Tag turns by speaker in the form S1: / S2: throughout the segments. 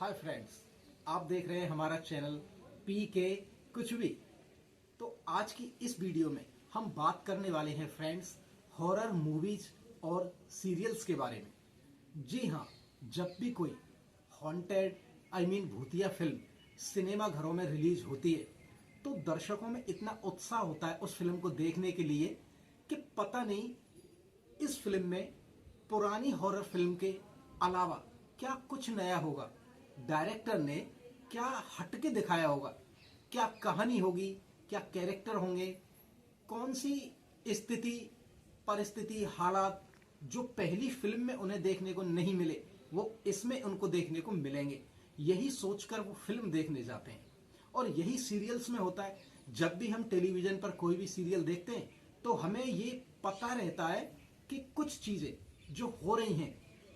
S1: Hi friends, आप देख रहे हैं हमारा चैनल पी के कुछ भी। तो आज की इस वीडियो में हम बात करने वाले हैं फ्रेंड्स हॉरर मूवीज और सीरियल्स के बारे में। जी हाँ, जब भी कोई हॉन्टेड भूतिया फिल्म सिनेमा घरों में रिलीज होती है तो दर्शकों में इतना उत्साह होता है उस फिल्म को देखने के लिए कि पता नहीं इस फिल्म में पुरानी हॉरर फिल्म के अलावा क्या कुछ नया होगा, डायरेक्टर ने क्या हटके दिखाया होगा, क्या कहानी होगी, क्या कैरेक्टर होंगे, कौन सी स्थिति परिस्थिति हालात जो पहली फिल्म में उन्हें देखने को नहीं मिले वो इसमें उनको देखने को मिलेंगे। यही सोचकर वो फिल्म देखने जाते हैं। और यही सीरियल्स में होता है। जब भी हम टेलीविजन पर कोई भी सीरियल देखते हैं तो हमें ये पता रहता है कि कुछ चीजें जो हो रही हैं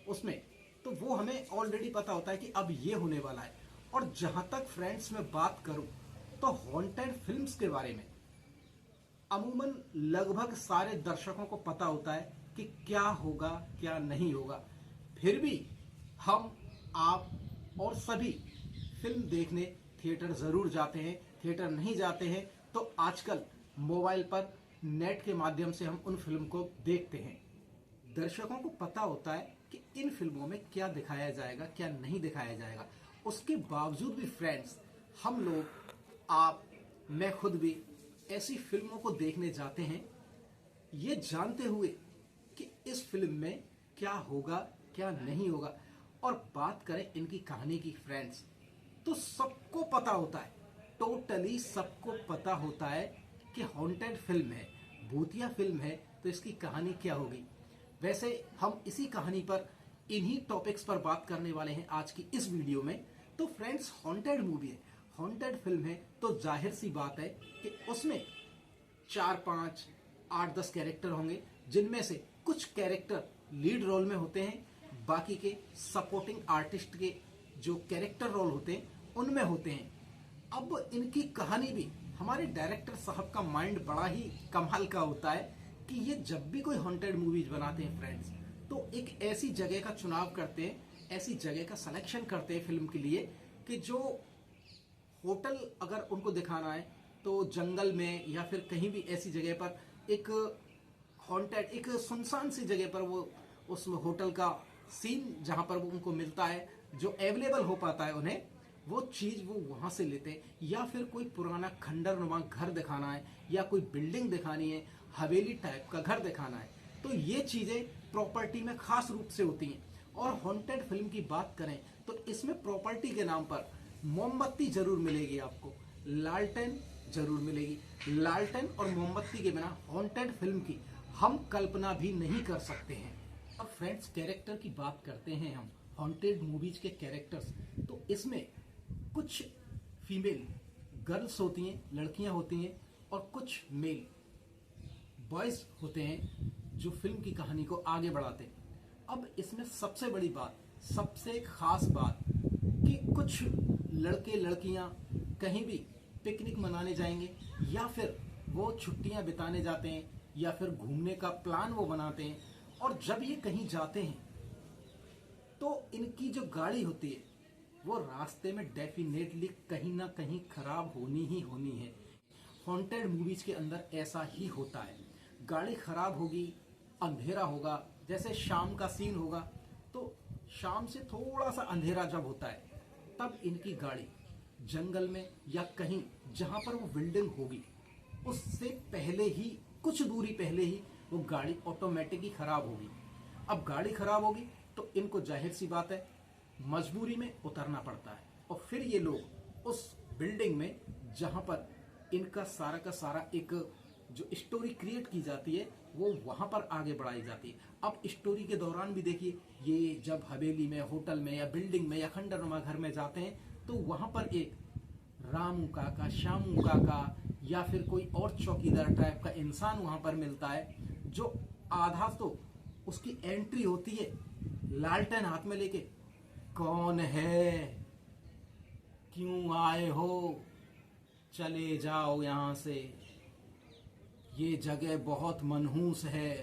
S1: उसमें, तो वो हमें ऑलरेडी पता होता है कि अब ये होने वाला है। और जहां तक फ्रेंड्स में बात करूं तो हॉन्टेड फिल्म्स के बारे में अमूमन लगभग सारे दर्शकों को पता होता है कि क्या होगा क्या नहीं होगा। फिर भी हम, आप और सभी फिल्म देखने थिएटर जरूर जाते हैं। थिएटर नहीं जाते हैं तो आजकल मोबाइल पर नेट के माध्यम से हम उन फिल्म को देखते हैं। दर्शकों को पता होता है कि इन फिल्मों में क्या दिखाया जाएगा क्या नहीं दिखाया जाएगा। उसके बावजूद भी फ्रेंड्स, हम लोग, आप, मैं खुद भी ऐसी फिल्मों को देखने जाते हैं ये जानते हुए कि इस फिल्म में क्या होगा क्या नहीं होगा। और बात करें इनकी कहानी की फ्रेंड्स, तो सबको पता होता है, टोटली सबको पता होता है कि हॉन्टेड फिल्म है, भूतिया फिल्म है, तो इसकी कहानी क्या होगी। वैसे हम इसी कहानी पर, इन्हीं टॉपिक्स पर बात करने वाले हैं आज की इस वीडियो में। तो फ्रेंड्स, हॉन्टेड मूवी है, हॉन्टेड फिल्म है, तो जाहिर सी बात है कि उसमें 4-5, 8-10 कैरेक्टर होंगे, जिनमें से कुछ कैरेक्टर लीड रोल में होते हैं, बाकी के सपोर्टिंग आर्टिस्ट के जो कैरेक्टर रोल होते हैं उनमें होते हैं। अब इनकी कहानी भी हमारे डायरेक्टर साहब का माइंड बड़ा ही कमाल का होता है कि ये जब भी कोई हॉन्टेड मूवीज बनाते हैं फ्रेंड्स, तो एक ऐसी जगह का चुनाव करते हैं, ऐसी जगह का सिलेक्शन करते हैं फिल्म के लिए कि जो होटल अगर उनको दिखाना है तो जंगल में या फिर कहीं भी ऐसी जगह पर, एक हॉन्टेड, एक सुनसान सी जगह पर वो उस होटल का सीन जहां पर वो उनको मिलता है, जो अवेलेबल हो पाता है उन्हें, वो चीज वो वहां से लेते हैं। या फिर कोई पुराना खंडरनुमा घर दिखाना है या कोई बिल्डिंग दिखानी है, हवेली टाइप का घर दिखाना है, तो ये चीजें प्रॉपर्टी में खास रूप से होती हैं। और हॉन्टेड फिल्म की बात करें तो इसमें प्रॉपर्टी के नाम पर मोमबत्ती जरूर मिलेगी आपको, लालटेन जरूर मिलेगी। लालटेन और मोमबत्ती के बिना हॉन्टेड फिल्म की हम कल्पना भी नहीं कर सकते हैं। अब फ्रेंड्स, कैरेक्टर की बात करते हैं हम, हॉन्टेड मूवीज के कैरेक्टर्स, तो इसमें कुछ फीमेल गर्ल्स होती हैं, लड़कियां होती हैं, और कुछ मेल बॉयज होते हैं जो फिल्म की कहानी को आगे बढ़ाते हैं। अब इसमें सबसे बड़ी बात, सबसे खास बात, कि कुछ लड़के लड़कियां कहीं भी पिकनिक मनाने जाएंगे या फिर वो छुट्टियां बिताने जाते हैं या फिर घूमने का प्लान वो बनाते हैं। और जब ये कहीं जाते हैं तो इनकी जो गाड़ी होती है वो रास्ते में डेफिनेटली कहीं ना कहीं खराब होनी ही होनी है। हॉन्टेड मूवीज के अंदर ऐसा ही होता है, गाड़ी खराब होगी, अंधेरा होगा, जैसे शाम का सीन होगा तो शाम से थोड़ा सा अंधेरा जब होता है तब इनकी गाड़ी जंगल में या कहीं जहां पर वो बिल्डिंग होगी उससे पहले ही, कुछ दूरी पहले ही वो गाड़ी ऑटोमेटिक ही खराब होगी। अब गाड़ी खराब होगी तो इनको जाहिर सी बात है मजबूरी में उतरना पड़ता है, और फिर ये लोग उस बिल्डिंग में जहां पर इनका सारा का सारा एक जो स्टोरी क्रिएट की जाती है वो वहां पर आगे बढ़ाई जाती है। अब स्टोरी के दौरान भी देखिए, ये जब हवेली में, होटल में या बिल्डिंग में या खंडरनुमा घर में जाते हैं तो वहां पर एक रामू काका, श्यामू काका या फिर कोई और चौकीदार टाइप का इंसान वहां पर मिलता है, जो आधा तो उसकी एंट्री होती है लालटेन हाथ में लेके, कौन है, क्यों आए हो, चले जाओ यहां से, ये जगह बहुत मनहूस है।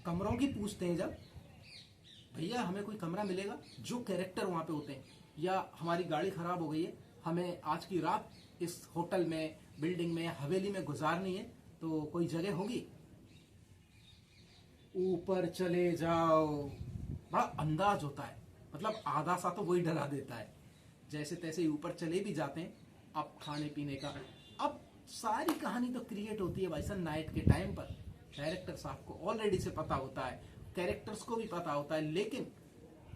S1: कमरों की पूछते हैं जब, भैया हमें कोई कमरा मिलेगा, जो कैरेक्टर वहाँ पे होते हैं, या हमारी गाड़ी खराब हो गई है, हमें आज की रात इस होटल में, बिल्डिंग में, हवेली में गुजारनी है, तो कोई जगह होगी? ऊपर चले जाओ। बड़ा अंदाज होता है, मतलब आधा सा तो वही डरा देता है। जैसे तैसे ऊपर चले भी जाते हैं। अब खाने पीने का, अब सारी कहानी तो क्रिएट होती है भाई साहब नाइट के टाइम पर। डायरेक्टर साहब को ऑलरेडी से पता होता है, कैरेक्टर्स को भी पता होता है, लेकिन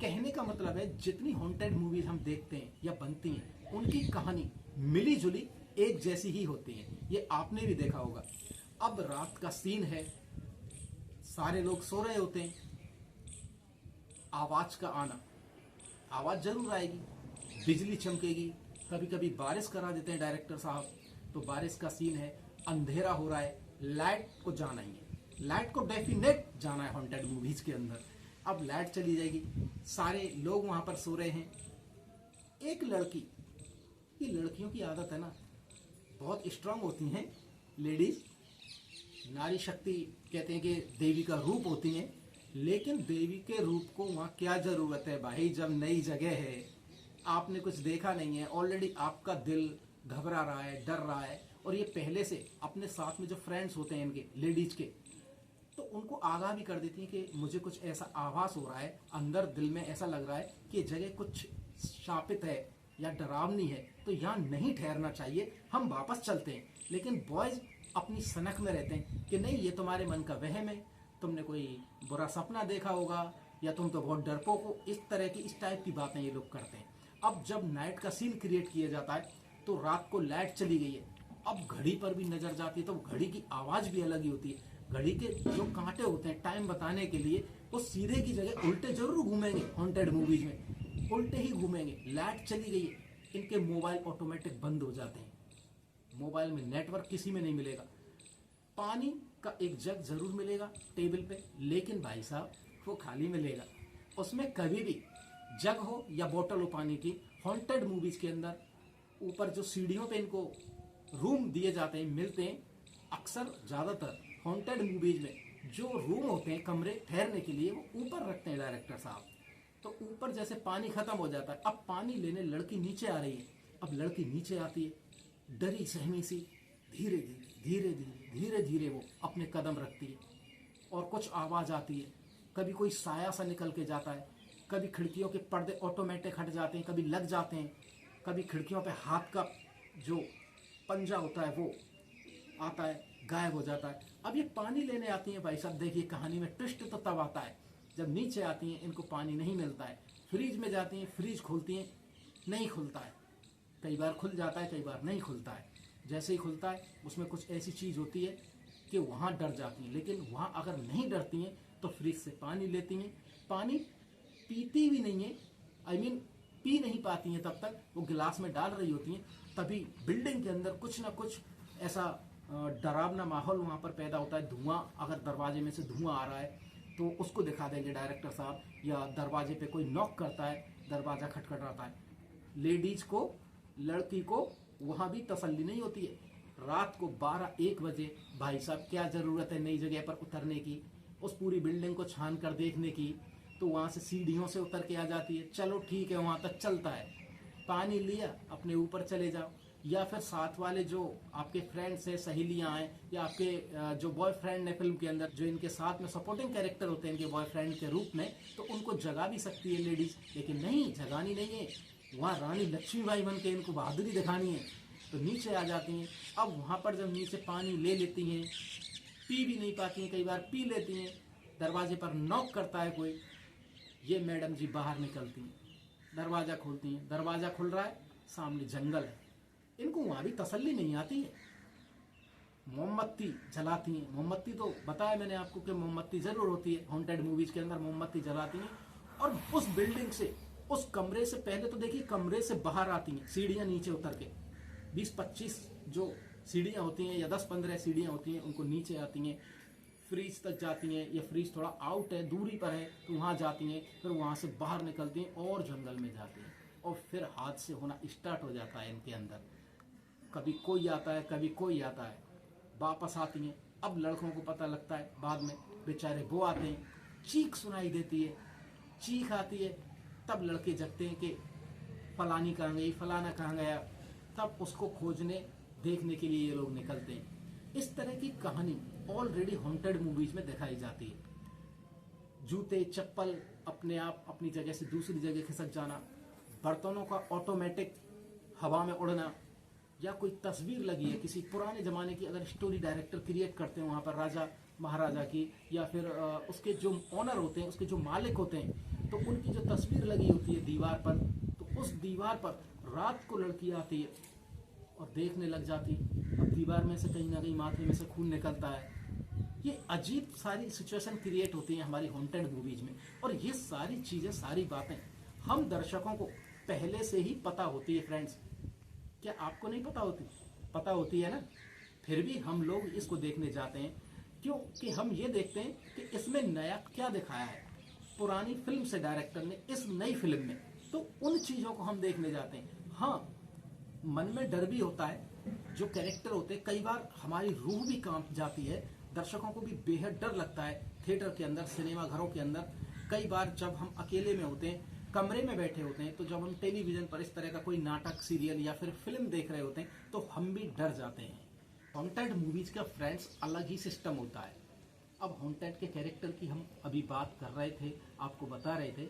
S1: कहने का मतलब है जितनी हॉन्टेड मूवीज हम देखते हैं या बनती हैं, उनकी कहानी मिली जुली एक जैसी ही होती है। ये आपने भी देखा होगा। अब रात का सीन है, सारे लोग सो रहे होते हैं, आवाज का आना, आवाज जरूर आएगी, बिजली चमकेगी, कभी कभी बारिश करा देते हैं डायरेक्टर साहब, तो बारिश का सीन है, अंधेरा हो रहा है, लाइट को जाना ही है, लाइट को डेफिनेट जाना है हॉन्टेड मूवीज के अंदर। अब लाइट चली जाएगी, सारे लोग वहां पर सो रहे हैं। एक लड़की, ये लड़कियों की आदत है ना, बहुत स्ट्रांग होती हैं लेडीज, नारी शक्ति कहते हैं कि देवी का रूप होती हैं, लेकिन देवी के रूप को वहाँ क्या जरूरत है भाई, जब नई जगह है, आपने कुछ देखा नहीं है, ऑलरेडी आपका दिल घबरा रहा है, डर रहा है, और ये पहले से अपने साथ में जो फ्रेंड्स होते हैं इनके लेडीज के, तो उनको आगाह भी कर देती है कि मुझे कुछ ऐसा आभास हो रहा है, अंदर दिल में ऐसा लग रहा है कि जगह कुछ शापित है या डरावनी है, तो यहाँ नहीं ठहरना चाहिए, हम वापस चलते हैं। लेकिन बॉयज अपनी सनक में रहते हैं कि नहीं, ये तुम्हारे मन का वहम है, तुमने कोई बुरा सपना देखा होगा, या तुम तो बहुत डरपोक हो, इस तरह की, इस टाइप की बातें ये लोग करते हैं। अब जब नाइट का सीन क्रिएट किया जाता है, तो रात को लाइट चली गई है, अब घड़ी पर भी नजर जाती है, तो घड़ी की आवाज भी अलग ही होती है। घड़ी के जो कांटे होते हैं टाइम बताने के लिए, वो सीधे की जगह उल्टे जरूर घूमेंगे, हॉन्टेड मूवीज में उल्टे ही घूमेंगे। लाइट चली गई है, इनके मोबाइल ऑटोमेटिक बंद हो जाते हैं, मोबाइल में नेटवर्क किसी में नहीं मिलेगा। पानी का एक जग जरूर मिलेगा टेबल पे, लेकिन भाई साहब वो खाली मिलेगा, उसमें कभी भी जग हो या बोतल हो पानी की। हॉन्टेड मूवीज के अंदर ऊपर जो सीढ़ियों पे इनको रूम दिए जाते हैं, मिलते हैं, अक्सर ज्यादातर हॉन्टेड मूवीज में जो रूम होते हैं कमरे ठहरने के लिए, वो ऊपर रखते हैं डायरेक्टर साहब। तो ऊपर जैसे पानी खत्म हो जाता है, अब पानी लेने लड़की नीचे आ रही है, अब लड़की नीचे आती है, डरी सहमी सी, धीरे धीरे धीरे धीरे धीरे धीरे वो अपने कदम रखती है, और कुछ आवाज आती है, कभी कोई साया सा निकल के जाता है, कभी खिड़कियों के पर्दे ऑटोमेटिक हट जाते हैं, कभी लग जाते हैं, कभी खिड़कियों पे हाथ का जो पंजा होता है वो आता है, गायब हो जाता है। अब ये पानी लेने आती हैं भाई साहब, देखिए कहानी में ट्विस्ट तो तब आता है जब नीचे आती हैं, इनको पानी नहीं मिलता है, फ्रिज में जाती हैं, फ्रिज खोलती हैं, नहीं खुलता है, कई बार खुल जाता है, कई बार नहीं खुलता है। जैसे ही खुलता है, उसमें कुछ ऐसी चीज़ होती है कि वहाँ डर जाती हैं, लेकिन वहाँ अगर नहीं डरती हैं तो फ्रिज से पानी लेती हैं, पानी पीती भी नहीं है, आई मीन पी नहीं पाती हैं, तब तक वो गिलास में डाल रही होती हैं। तभी बिल्डिंग के अंदर कुछ ना कुछ ऐसा डरावना माहौल वहाँ पर पैदा होता है। धुआं, अगर दरवाजे में से धुआं आ रहा है तो उसको दिखा देंगे डायरेक्टर साहब, या दरवाजे पे कोई नॉक करता है, दरवाजा खटखटाता है, लेडीज को, लड़की को वहाँ भी तसल्ली नहीं होती है। रात को 12-1 बजे भाई साहब क्या ज़रूरत है नई जगह पर उतरने की, उस पूरी बिल्डिंग को छान कर देखने की, तो वहाँ से सीढ़ियों से उतर के आ जाती है। चलो ठीक है, वहाँ तक चलता है, पानी लिया, अपने ऊपर चले जाओ, या फिर साथ वाले जो आपके फ्रेंड्स हैं, सहेलियां हैं, या आपके जो बॉयफ्रेंड है फिल्म के अंदर, जो इनके साथ में सपोर्टिंग कैरेक्टर होते हैं इनके बॉयफ्रेंड के रूप में, तो उनको जगा भी सकती है लेडीज, लेकिन नहीं, जगानी नहीं है, वहाँ रानी लक्ष्मीबाई बन के इनको बहादुरी दिखानी है, तो नीचे आ जाती हैं। अब वहाँ पर जब नीचे पानी ले लेती हैं, पी भी नहीं पाती हैं, कई बार पी लेती हैं, दरवाजे पर नॉक करता है कोई, ये मैडम जी बाहर निकलती हैं, दरवाज़ा खोलती हैं, दरवाज़ा खुल रहा है, सामने जंगल है, इनको वहाँ भी तसल्ली नहीं आती है, मोमबत्ती जलाती हैं। मोमबत्ती तो बताया मैंने आपको कि मोमबत्ती जरूर होती है हॉन्टेड मूवीज के अंदर, मोमबत्ती जलाती हैं, और उस बिल्डिंग से, उस कमरे से, पहले तो देखिए कमरे से बाहर आती हैं, सीढ़ियाँ नीचे उतर के, 20-25 जो सीढ़ियाँ होती हैं या 10-15 सीढ़ियाँ होती हैं, उनको नीचे आती हैं, फ्रीज तक जाती हैं, या फ्रीज थोड़ा आउट है, दूरी पर है, तो वहाँ जाती हैं, फिर वहाँ से बाहर निकलती हैं और जंगल में जाती हैं, और फिर हादसे होना स्टार्ट हो जाता है इनके अंदर। कभी कोई आता है, कभी कोई आता है, वापस आती हैं। अब लड़कों को पता लगता है बाद में, बेचारे वो आते हैं, चीख सुनाई देती है, चीख आती है, तब लड़के जगते हैं कि फलानी कहाँ गई, फलाना कहाँ गया, तब उसको खोजने देखने के लिए ये लोग निकलते हैं। इस तरह की कहानी ऑलरेडी हॉन्टेड मूवीज में दिखाई जाती है। जूते चप्पल अपने आप अपनी जगह से दूसरी जगह खिसक जाना, बर्तनों का ऑटोमेटिक हवा में उड़ना, या कोई तस्वीर लगी है किसी पुराने जमाने की, अगर स्टोरी डायरेक्टर क्रिएट करते हैं वहां पर राजा महाराजा की, या फिर उसके जो ऑनर होते हैं, उसके जो मालिक होते हैं, तो उनकी जो तस्वीर लगी होती है दीवार पर, तो उस दीवार पर रात को लड़की आती है और देखने लग जाती है। अब दीवार में से कहीं ना कहीं माथे में से खून निकलता है। ये अजीब सारी सिचुएशन क्रिएट होती हैं हमारी हॉन्टेड मूवीज में, और ये सारी चीजें, सारी बातें हम दर्शकों को पहले से ही पता होती है फ्रेंड्स। क्या आपको नहीं पता होती? पता होती है ना, फिर भी हम लोग इसको देखने जाते हैं। क्योंकि हम ये देखते हैं कि इसमें नया क्या दिखाया है पुरानी फिल्म से डायरेक्टर ने इस नई फिल्म में, तो उन चीजों को हम देखने जाते हैं। हाँ, मन में डर भी होता है, जो कैरेक्टर होते हैं कई बार हमारी रूह भी कांप जाती है, दर्शकों को भी बेहद डर लगता है। थिएटर के अंदर, सिनेमा घरों के अंदर कई बार जब हम अकेले में होते हैं, कमरे में बैठे होते हैं, तो जब हम टेलीविजन पर इस तरह का कोई नाटक, सीरियल या फिर फिल्म देख रहे होते हैं, तो हम भी डर जाते हैं। हॉन्टेड मूवीज का फ्रेंड्स अलग ही सिस्टम होता है। अब हॉन्टेड के कैरेक्टर की हम अभी बात कर रहे थे, आपको बता रहे थे,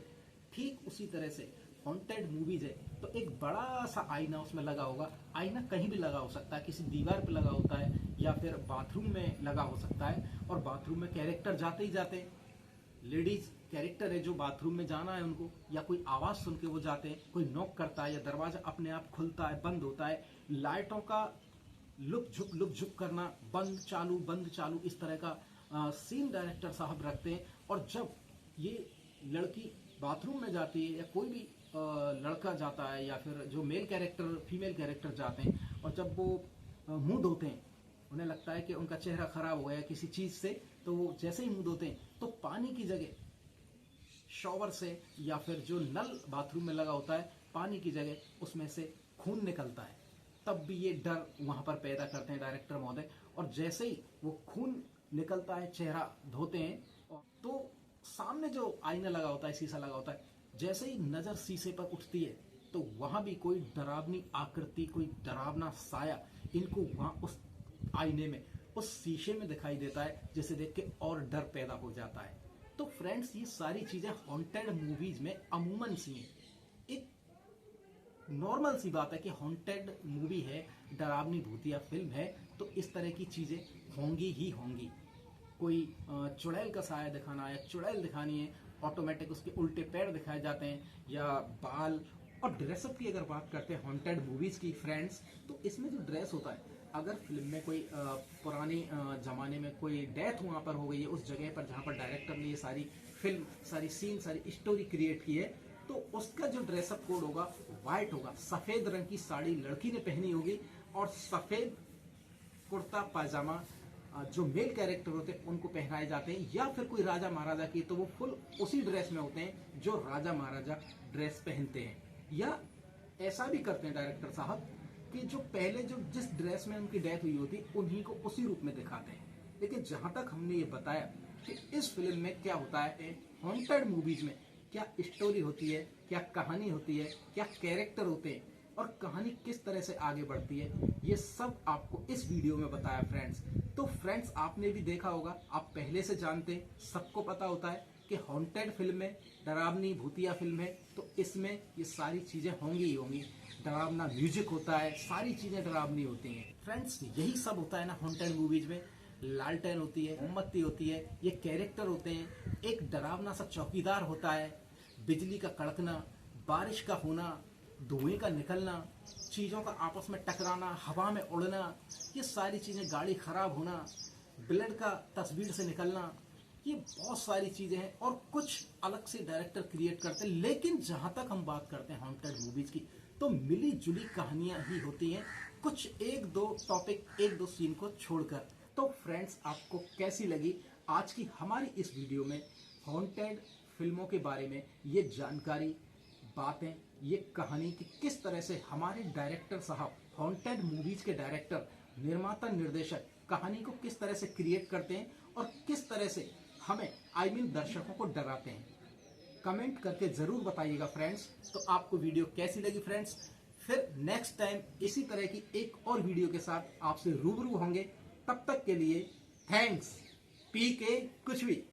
S1: ठीक उसी तरह से हॉन्टेड मूवीज है तो एक बड़ा सा आईना उसमें लगा होगा। आईना कहीं भी लगा हो सकता है, किसी दीवार पे लगा होता है, या फिर बाथरूम में लगा हो सकता है, और बाथरूम में कैरेक्टर जाते ही जाते हैं। लेडीज कैरेक्टर है जो बाथरूम में जाना है उनको, या कोई आवाज सुन के वो जाते हैं, कोई नॉक करता है या दरवाजा अपने आप खुलता है, बंद होता है, लाइटों का लुक झुक करना, बंद चालू इस तरह का सीन डायरेक्टर साहब रखते हैं। और जब ये लड़की बाथरूम में जाती है, या कोई भी लड़का जाता है, या फिर जो मेल कैरेक्टर फीमेल कैरेक्टर जाते हैं, और जब वो मुंह धोते हैं, उन्हें लगता है कि उनका चेहरा खराब हो गया किसी चीज से, तो वो जैसे ही मुंह धोते हैं तो पानी की जगह शॉवर से, या फिर जो नल बाथरूम में लगा होता है, पानी की जगह उसमें से खून निकलता है। तब भी ये डर वहां पर पैदा करते हैं डायरेक्टर महोदय, और जैसे ही वो खून निकलता है, चेहरा धोते हैं, तो सामने जो आईना लगा होता है, शीशा लगा होता है, जैसे ही नजर शीशे पर उठती है, तो वहां भी कोई डरावनी आकृति, कोई डरावना साया इनको वहां उस आईने में, उस शीशे में दिखाई देता है, जिसे देख के और डर पैदा हो जाता है। तो फ्रेंड्स, ये सारी चीजें हॉन्टेड मूवीज में अमूमन सी हैं। एक नॉर्मल सी बात है कि हॉन्टेड मूवी है, डरावनी भूतिया फिल्म है, तो इस तरह की चीजें होंगी ही होंगी। कोई चुड़ैल का साया दिखाना है, चुड़ैल दिखानी है, ऑटोमेटिक उसके उल्टे पैर दिखाए जाते हैं, या बाल। और ड्रेसअप की अगर बात करते हैं हॉन्टेड मूवीज की फ्रेंड्स, तो इसमें जो ड्रेस होता है, अगर फिल्म में कोई पुराने जमाने में कोई डेथ वहां पर हो गई है, उस जगह पर जहां पर डायरेक्टर ने ये सारी फिल्म, सारी सीन, सारी स्टोरी क्रिएट की है, तो उसका जो ड्रेसअप कोड होगा व्हाइट होगा। सफेद रंग की साड़ी लड़की ने पहनी होगी, और सफेद कुर्ता पायजामा जो मेल कैरेक्टर होते हैं उनको पहनाए जाते हैं, या फिर कोई राजा महाराजा की, तो वो फुल उसी ड्रेस में होते हैं जो राजा महाराजा ड्रेस पहनते हैं। या ऐसा भी करते हैं डायरेक्टर साहब कि जो पहले जो जिस ड्रेस में उनकी डेथ हुई होती, उन्हीं को उसी रूप में दिखाते हैं। लेकिन जहां तक हमने ये बताया कि इस फिल्म में क्या होता है, हॉन्टेड मूवीज में क्या स्टोरी होती है, क्या कहानी होती है, क्या कैरेक्टर होते हैं, और कहानी किस तरह से आगे बढ़ती है, ये सब आपको इस वीडियो में बताया फ्रेंड्स। तो फ्रेंड्स, आपने भी देखा होगा, आप पहले से जानते हैं, सबको पता होता है कि हॉन्टेड फिल्म है, डरावनी भूतिया फिल्म है, तो इसमें ये सारी चीजें होंगी ही होंगी। डरावना म्यूजिक होता है, सारी चीजें डरावनी होती हैं फ्रेंड्स। यही सब होता है ना हॉन्टेड मूवीज में। लालटेन होती है, मोमबत्ती होती है, ये कैरेक्टर होते हैं, एक डरावना सा चौकीदार होता है, बिजली का कड़कना, बारिश का होना, धुएं का निकलना, चीजों का आपस में टकराना, हवा में उड़ना, ये सारी चीजें, गाड़ी खराब होना, ब्लड का तस्वीर से निकलना, ये बहुत सारी चीजें हैं। और कुछ अलग से डायरेक्टर क्रिएट करते हैं, लेकिन जहां तक हम बात करते हैं हॉन्टेड मूवीज की, तो मिली जुली कहानियां ही होती हैं, कुछ एक दो टॉपिक, एक दो सीन को छोड़कर। तो फ्रेंड्स, आपको कैसी लगी आज की हमारी इस वीडियो में हॉन्टेड फिल्मों के बारे में ये जानकारी, बातें, ये कहानी कि किस तरह से हमारे डायरेक्टर साहब, हॉन्टेड मूवीज के डायरेक्टर, निर्माता, निर्देशक कहानी को किस तरह से क्रिएट करते हैं, और किस तरह से हमें दर्शकों को डराते हैं। कमेंट करके जरूर बताइएगा फ्रेंड्स। तो आपको वीडियो कैसी लगी फ्रेंड्स। फिर नेक्स्ट टाइम इसी तरह की एक और वीडियो के साथ आपसे रूबरू होंगे। तब तक के लिए थैंक्स। पी के कुछ भी।